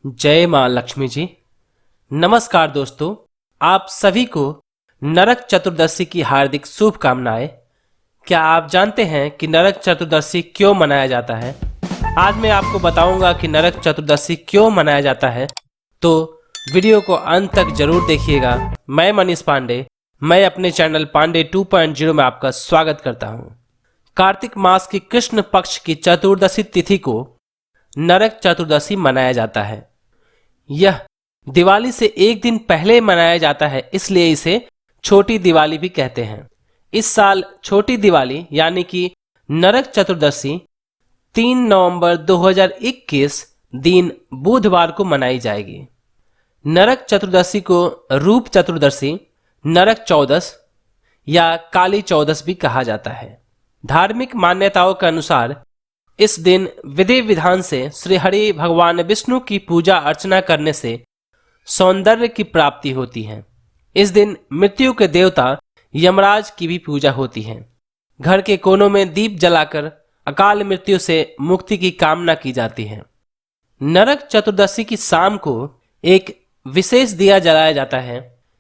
जय मां लक्ष्मी जी। नमस्कार दोस्तों, आप सभी को नरक चतुर्दशी की हार्दिक शुभकामनाएं। क्या आप जानते हैं कि नरक चतुर्दशी क्यों मनाया जाता है? आज मैं आपको बताऊंगा कि नरक चतुर्दशी क्यों मनाया जाता है, तो वीडियो को अंत तक जरूर देखिएगा। मैं मनीष पांडे, मैं अपने चैनल पांडे 2.0 में आपका स्वागत करता हूं। कार्तिक मास की कृष्ण पक्ष की चतुर्दशी तिथि को नरक चतुर्दशी मनाया जाता है। यह दिवाली से एक दिन पहले मनाया जाता है, इसलिए इसे छोटी दिवाली भी कहते हैं। इस साल छोटी दिवाली यानी कि नरक चतुर्दशी 3 नवंबर 2021 दिन बुधवार को मनाई जाएगी। नरक चतुर्दशी को रूप चतुर्दशी, नरक चौदस या काली चौदस भी कहा जाता है। धार्मिक मान्यताओं के अनुसार इस दिन विधि विधान से श्री हरि भगवान विष्णु की पूजा अर्चना करने से सौंदर्य की प्राप्ति होती है। इस दिन मृत्यु के देवता यमराज की भी पूजा होती है। घर के कोनों में दीप जलाकर अकाल मृत्यु से मुक्ति की कामना की जाती है। नरक चतुर्दशी की शाम को एक विशेष दिया जलाया जाता है,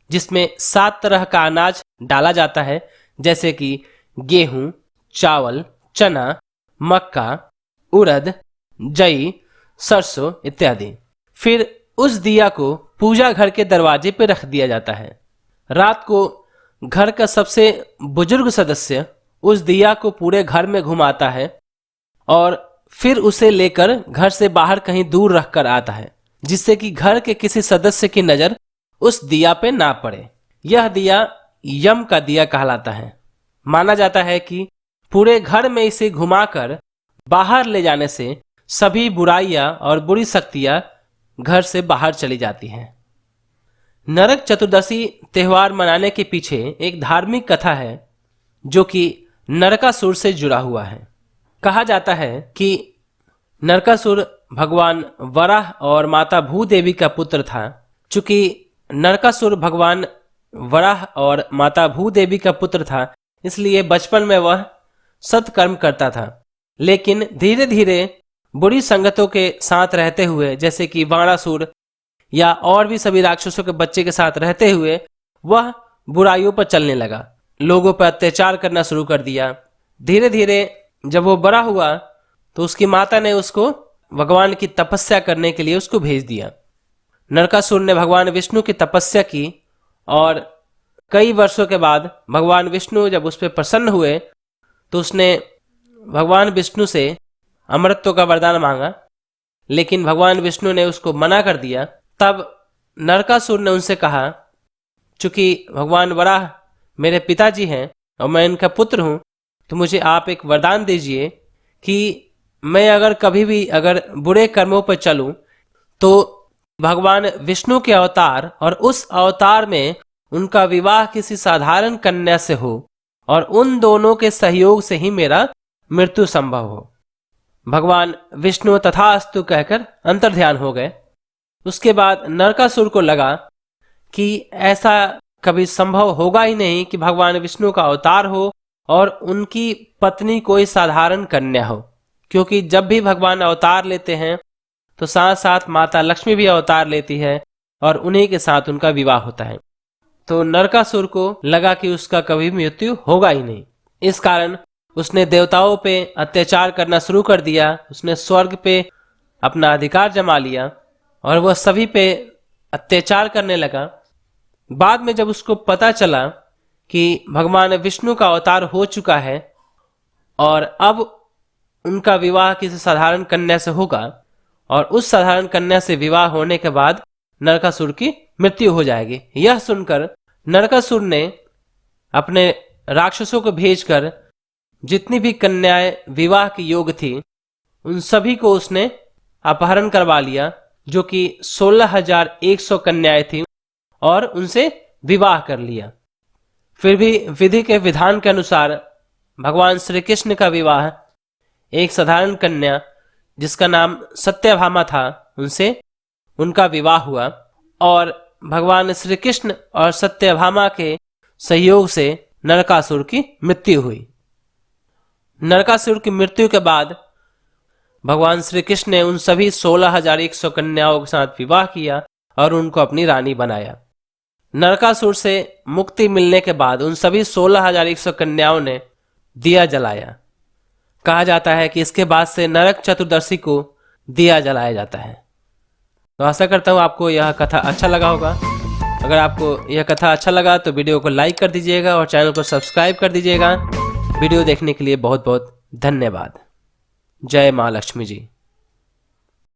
जिसमें 7 तरह का अनाज डाला जाता है, जैसे कि गेहूं, चावल, चना, मक्का, उड़द, जई, सरसों इत्यादि। फिर उस दिया को पूजा घर के दरवाजे पर रख दिया जाता है। रात को घर का सबसे बुजुर्ग सदस्य उस दिया को पूरे घर में घुमाता है और फिर उसे लेकर घर से बाहर कहीं दूर रखकर आता है, जिससे कि घर के किसी सदस्य की नजर उस दिया पे ना पड़े। यह दिया यम का दिया कहलाता है। माना जाता है कि पूरे घर में इसे घुमाकर बाहर ले जाने से सभी बुराइयां और बुरी शक्तियां घर से बाहर चली जाती हैं। नरक चतुर्दशी त्यौहार मनाने के पीछे एक धार्मिक कथा है, जो कि नरकासुर से जुड़ा हुआ है। कहा जाता है कि नरकासुर भगवान वराह और माता भूदेवी का पुत्र था। चूंकि नरकासुर भगवान वराह और माता भूदेवी का पुत्र था, इसलिए बचपन में वह सत्कर्म करता था, लेकिन धीरे धीरे बुरी संगतों के साथ रहते हुए, जैसे कि वाणासुर या और भी सभी राक्षसों के बच्चे के साथ रहते हुए, वह बुराइयों पर चलने लगा, लोगों पर अत्याचार करना शुरू कर दिया। धीरे धीरे जब वो बड़ा हुआ तो उसकी माता ने उसको भगवान की तपस्या करने के लिए उसको भेज दिया। नरकासुर ने भगवान विष्णु की तपस्या की और कई वर्षों के बाद भगवान विष्णु जब उस पर प्रसन्न हुए तो उसने भगवान विष्णु से अमरत्व का वरदान मांगा, लेकिन भगवान विष्णु ने उसको मना कर दिया। तब नरकासुर ने उनसे कहा, चूंकि भगवान वराह मेरे पिताजी हैं और मैं इनका पुत्र हूं, तो मुझे आप एक वरदान दीजिए कि मैं अगर कभी भी अगर बुरे कर्मों पर चलूं तो भगवान विष्णु के अवतार और उस अवतार में उनका विवाह किसी साधारण कन्या से हो और उन दोनों के सहयोग से ही मेरा मृत्यु संभव हो। भगवान विष्णु तथास्तु कहकर अंतर्ध्यान हो गए। उसके बाद नरकासुर को लगा कि ऐसा कभी संभव होगा ही नहीं कि भगवान विष्णु का अवतार हो और उनकी पत्नी कोई साधारण कन्या हो, क्योंकि जब भी भगवान अवतार लेते हैं तो साथ साथ माता लक्ष्मी भी अवतार लेती है और उन्हीं के साथ उनका विवाह होता है। तो नरकासुर को लगा कि उसका कभी मृत्यु होगा ही नहीं। इस कारण उसने देवताओं पे अत्याचार करना शुरू कर दिया। उसने स्वर्ग पे अपना अधिकार जमा लिया और वह सभी पे अत्याचार करने लगा। बाद में जब उसको पता चला कि भगवान विष्णु का अवतार हो चुका है और अब उनका विवाह किसी साधारण कन्या से होगा और उस साधारण कन्या से विवाह होने के बाद नरकासुर की मृत्यु हो जाएगी, यह सुनकर नरकासुर ने अपने राक्षसों को भेजकर जितनी भी कन्याएं विवाह के योग थी उन सभी को उसने अपहरण करवा लिया, जो कि 16,100 कन्याएं थी, और उनसे विवाह कर लिया। फिर भी विधि के विधान के अनुसार भगवान श्री कृष्ण का विवाह एक साधारण कन्या जिसका नाम सत्यभामा था उनसे उनका विवाह हुआ और भगवान श्री कृष्ण और सत्यभामा के सहयोग से नरकासुर की मृत्यु हुई। नरकासुर की मृत्यु के बाद भगवान श्री कृष्ण ने उन सभी 16,100 कन्याओं के साथ विवाह किया और उनको अपनी रानी बनाया। नरकासुर से मुक्ति मिलने के बाद उन सभी 16,100 कन्याओं ने दिया जलाया। कहा जाता है कि इसके बाद से नरक चतुर्दशी को दिया जलाया जाता है। तो आशा करता हूँ आपको यह कथा अच्छा लगा होगा। अगर आपको यह कथा अच्छा लगा तो वीडियो को लाइक कर दीजिएगा और चैनल को सब्सक्राइब कर दीजिएगा। वीडियो देखने के लिए बहुत बहुत धन्यवाद। जय माँ लक्ष्मी जी।